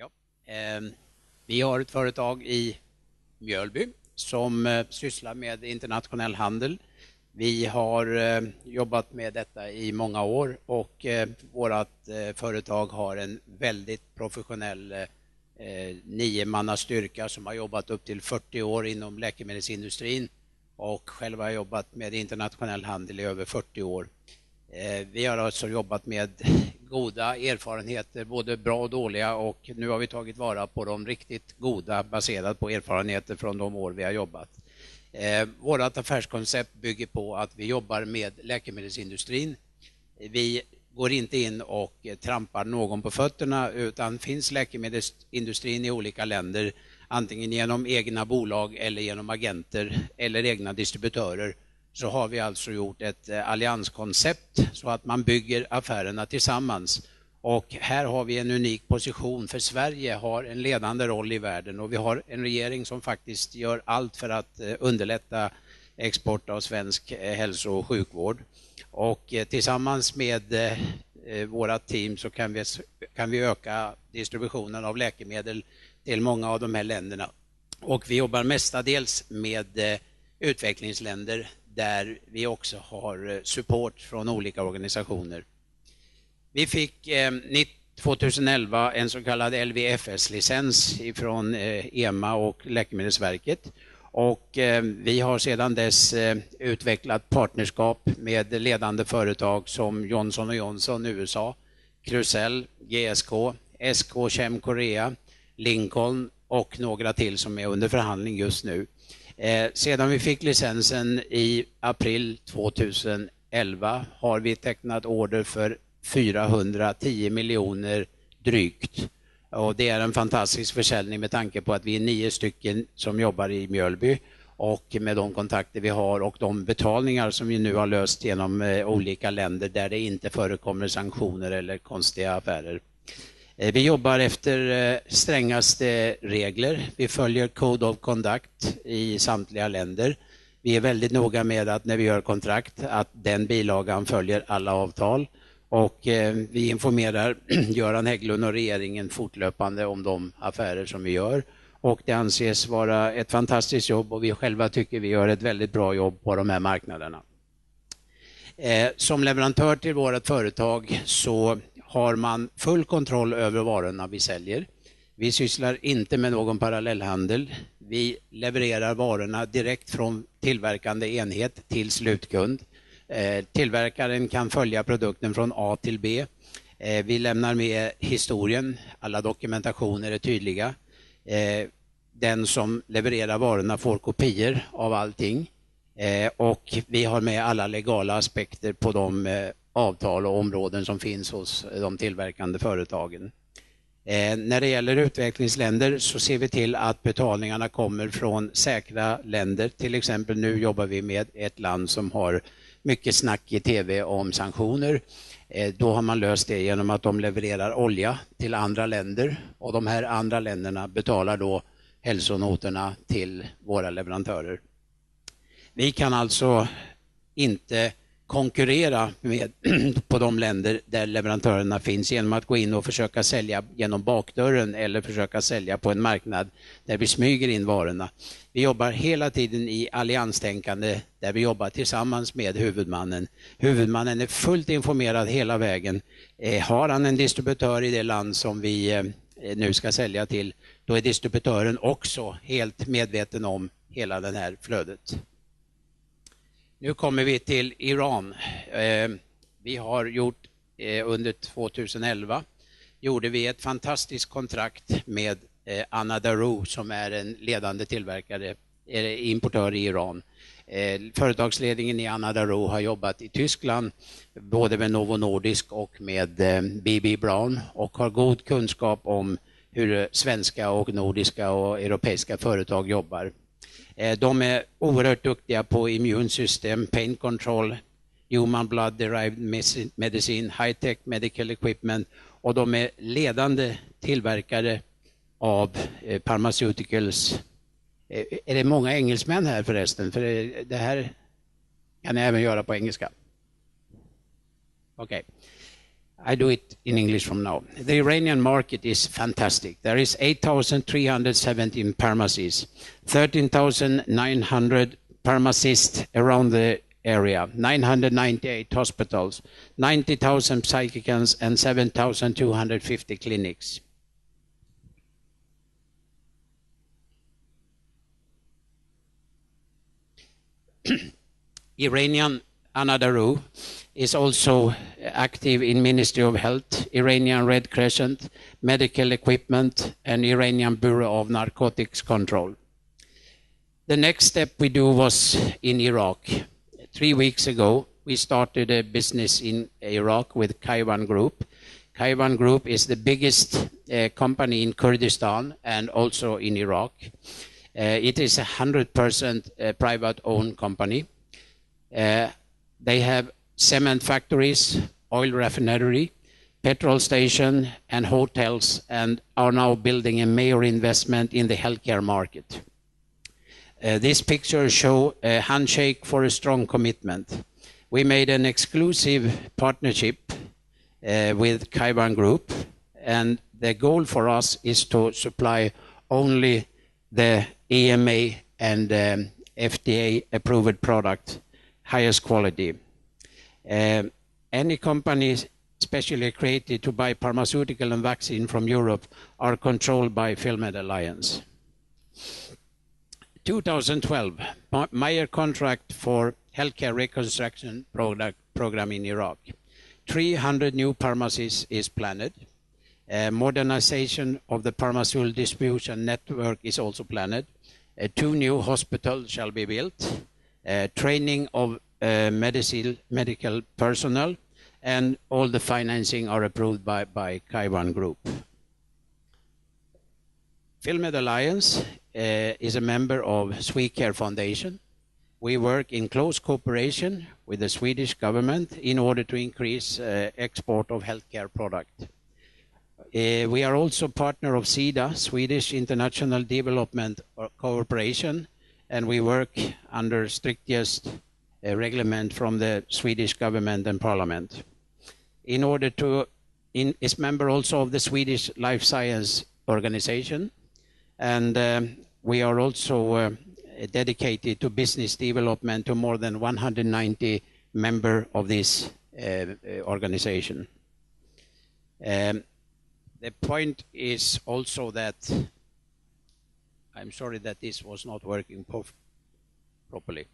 Ja. Vi har ett företag i Mjölby som sysslar med internationell handel. Vi har jobbat med detta i många år och vårt företag har en väldigt professionell 9-mannastyrka som har jobbat upp till 40 år inom läkemedelsindustrin och själva har jobbat med internationell handel i över 40 år. Vi har alltså jobbat med goda erfarenheter, både bra och dåliga, och nu har vi tagit vara på de riktigt goda baserat på erfarenheter från de år vi har jobbat. Vårt affärskoncept bygger på att vi jobbar med läkemedelsindustrin. Vi går inte in och trampar någon på fötterna, utan finns läkemedelsindustrin i olika länder, antingen genom egna bolag eller genom agenter eller egna distributörer, så har vi alltså gjort ett allianskoncept så att man bygger affärerna tillsammans. Och här har vi en unik position, för Sverige har en ledande roll i världen och vi har en regering som faktiskt gör allt för att underlätta export av svensk hälso- och sjukvård. Och tillsammans med våra team så kan vi öka distributionen av läkemedel till många av de här länderna. Och vi jobbar mestadels med utvecklingsländer där vi också har support från olika organisationer. Vi fick 2011 en så kallad LVFS-licens från EMA och Läkemedelsverket. Och vi har sedan dess utvecklat partnerskap med ledande företag som Johnson & Johnson USA, Krusell, GSK, SK Chem Korea, Lincoln och några till som är under förhandling just nu. Sedan vi fick licensen i april 2011 har vi tecknat order för 410 miljoner drygt. Och det är en fantastisk försäljning med tanke på att vi är 9 stycken som jobbar i Mjölby, och med de kontakter vi har och de betalningar som vi nu har löst genom olika länder där det inte förekommer sanktioner eller konstiga affärer. Vi jobbar efter strängaste regler. Vi följer Code of Conduct i samtliga länder. Vi är väldigt noga med att när vi gör kontrakt att den bilagan följer alla avtal. Och vi informerar Göran Hägglund och regeringen fortlöpande om de affärer som vi gör. Och det anses vara ett fantastiskt jobb och vi själva tycker vi gör ett väldigt bra jobb på de här marknaderna. Som leverantör till vårt företag så har man full kontroll över varorna vi säljer. Vi sysslar inte med någon parallellhandel. Vi levererar varorna direkt från tillverkande enhet till slutkund. Tillverkaren kan följa produkten från A till B. Vi lämnar med historien. Alla dokumentationer är tydliga. Den som levererar varorna får kopior av allting. Och vi har med alla legala aspekter på de avtal och områden som finns hos de tillverkande företagen. När det gäller utvecklingsländer så ser vi till att betalningarna kommer från säkra länder. Till exempel nu jobbar vi med ett land som har mycket snack i tv om sanktioner. Då har man löst det genom att de levererar olja till andra länder och de här andra länderna betalar då hälsonoterna till våra leverantörer. Vi kan alltså inte konkurrera med på de länder där leverantörerna finns genom att gå in och försöka sälja genom bakdörren eller försöka sälja på en marknad där vi smyger in varorna. Vi jobbar hela tiden i allianstänkande där vi jobbar tillsammans med huvudmannen. Huvudmannen är fullt informerad hela vägen. Har han en distributör i det land som vi nu ska sälja till, då är distributören också helt medveten om hela det här flödet. Nu kommer vi till Iran. Vi har gjort under 2011 gjorde vi ett fantastiskt kontrakt med Anadolu som är en ledande tillverkare, importör i Iran. Företagsledningen i Anadolu har jobbat i Tyskland både med Novo Nordisk och med BB Brown och har god kunskap om hur svenska och nordiska och europeiska företag jobbar. De är oerhört duktiga på immunsystem, pain control, human blood derived medicine, high-tech medical equipment, och de är ledande tillverkare av pharmaceuticals. Är det många engelsmän här förresten? För det här kan jag även göra på engelska. Okej. I do it in English from now. The Iranian market is fantastic. There is 8,317 pharmacies, 13,900 pharmacists around the area, 998 hospitals, 90,000 psychiatrists, and 7,250 clinics. Iranian Anadaru is also active in Ministry of Health, Iranian Red Crescent, medical equipment, and Iranian Bureau of Narcotics Control. The next step we do was in Iraq. 3 weeks ago, we started a business in Iraq with Kaiwan Group. Kaiwan Group is the biggest company in Kurdistan and also in Iraq. It is a 100% private-owned company. They have cement factories, oil refinery, petrol station, and hotels, and are now building a major investment in the healthcare market. This picture shows a handshake for a strong commitment. We made an exclusive partnership with Kaiwan Group, and the goal for us is to supply only the EMA and FDA approved product, highest quality. Any companies specially created to buy pharmaceutical and vaccine from Europe are controlled by Filmed Alliance. 2012, major contract for healthcare reconstruction program in Iraq. 300 new pharmacies is planned. Modernization of the pharmaceutical distribution network is also planned. 2 new hospitals shall be built. Training of medical personnel, and all the financing are approved by Kaiwan Group. Filmed Alliance is a member of SweCare Foundation. We work in close cooperation with the Swedish government in order to increase export of healthcare product. We are also partner of SIDA, Swedish International Development Cooperation, and we work under strictest regulation from the Swedish government and parliament. In order to, is member also of the Swedish Life Science Organization, and we are also dedicated to business development to more than 190 members of this organization. The point is also that, I'm sorry that this was not working properly.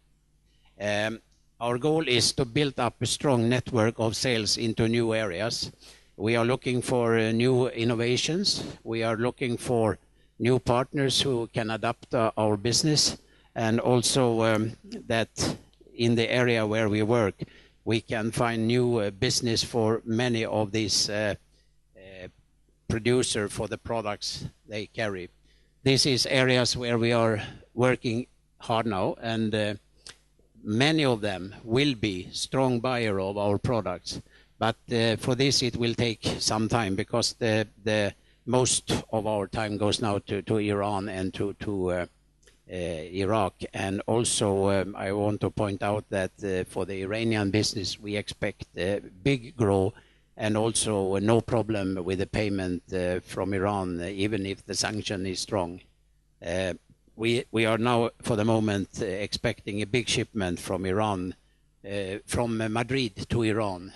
Our goal is to build up a strong network of sales into new areas. We are looking for new innovations. We are looking for new partners who can adapt our business, and also that in the area where we work, we can find new business for many of these producers for the products they carry. This is areas where we are working hard now, and many of them will be strong buyer of our products. But for this, it will take some time, because the most of our time goes now to Iran and to Iraq. And also, I want to point out that for the Iranian business, we expect a big growth, and also no problem with the payment from Iran, even if the sanction is strong. We are now, for the moment, expecting a big shipment from Iran, from Madrid to Iran,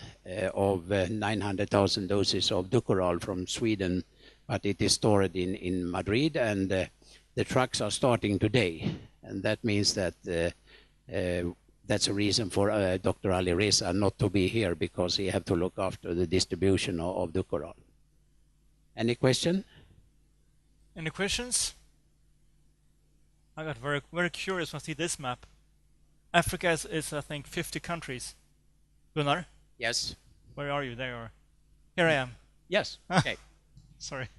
of 900,000 doses of Dukoral from Sweden, but it is stored in Madrid, and the trucks are starting today. And that means that that's a reason for Dr. Ali Reza not to be here, because he had to look after the distribution of Dukoral. Any question? Any questions? I got very, very curious when I see this map. Africa is I think 50 countries. Gunnar? Yes. Where are you? There you are. Here I am. Yes. Okay. Sorry.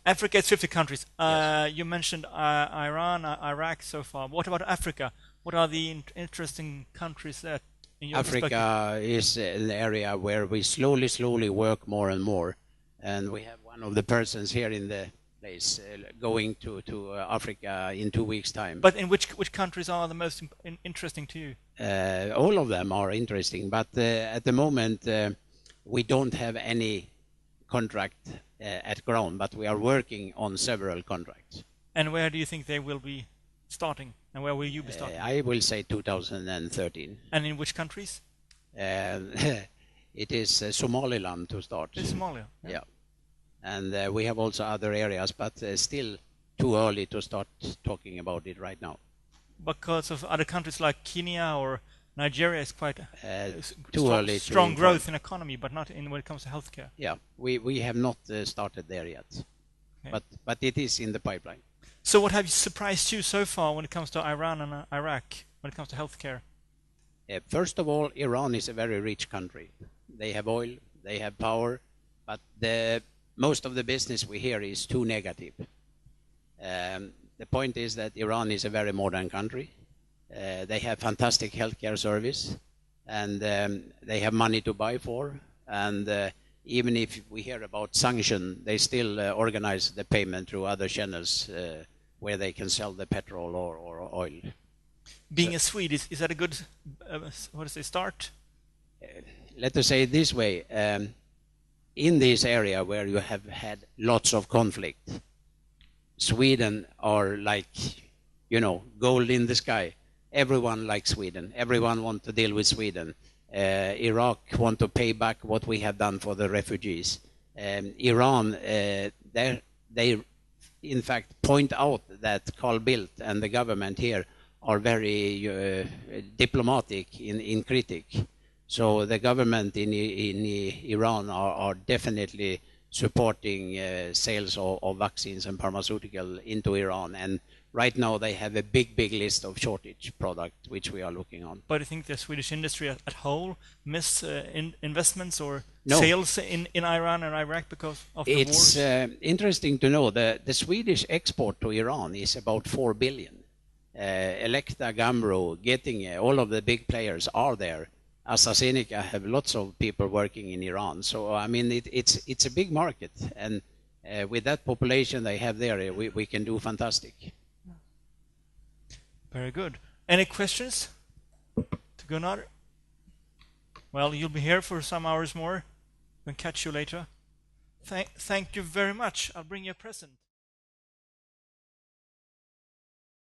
Africa is 50 countries. Yes. You mentioned Iran, Iraq so far. What about Africa? What are the interesting countries that in your Africa is an area where we slowly work more and more. And we have one of the persons here in the place going to Africa in 2 weeks' time. But in which countries are the most interesting to you? All of them are interesting, but at the moment we don't have any contract at ground, but we are working on several contracts. And where do you think they will be starting? And where will you be starting? I will say 2013. And in which countries? It is Somaliland to start. In Somalia? Yeah. And we have also other areas, but still too early to start talking about it right now. Because of other countries like Kenya or Nigeria is quite strong growth in economy, but not in when it comes to healthcare. Yeah, we have not started there yet, okay. But it is in the pipeline. So what have surprised you so far when it comes to Iran and Iraq, when it comes to healthcare? First of all, Iran is a very rich country. They have oil, they have power, but most of the business we hear is too negative. The point is that Iran is a very modern country. They have fantastic healthcare service, and they have money to buy for. And even if we hear about sanction, they still organize the payment through other channels where they can sell the petrol or oil. Being a Swede, is that a good start? Let us say it this way. In this area where you have had lots of conflict, Sweden are like, gold in the sky. Everyone likes Sweden. Everyone wants to deal with Sweden. Iraq want to pay back what we have done for the refugees. Iran, they in fact point out that Carl Bildt and the government here are very diplomatic in critic. So the government in Iran are definitely supporting sales of vaccines and pharmaceutical into Iran. And right now they have a big list of shortage products which we are looking on. But I think the Swedish industry at whole miss investments or No. sales in Iran and Iraq because of the wars? It's interesting to know that the Swedish export to Iran is about 4 billion. Elekta, Gambro, Getinge, all of the big players are there. AstraZeneca have lots of people working in Iran. So, I mean, it's a big market. And with that population they have there, we can do fantastic. Very good. Any questions to Gunnar? Well, you'll be here for some hours more. We'll catch you later. Thank you very much. I'll bring you a present.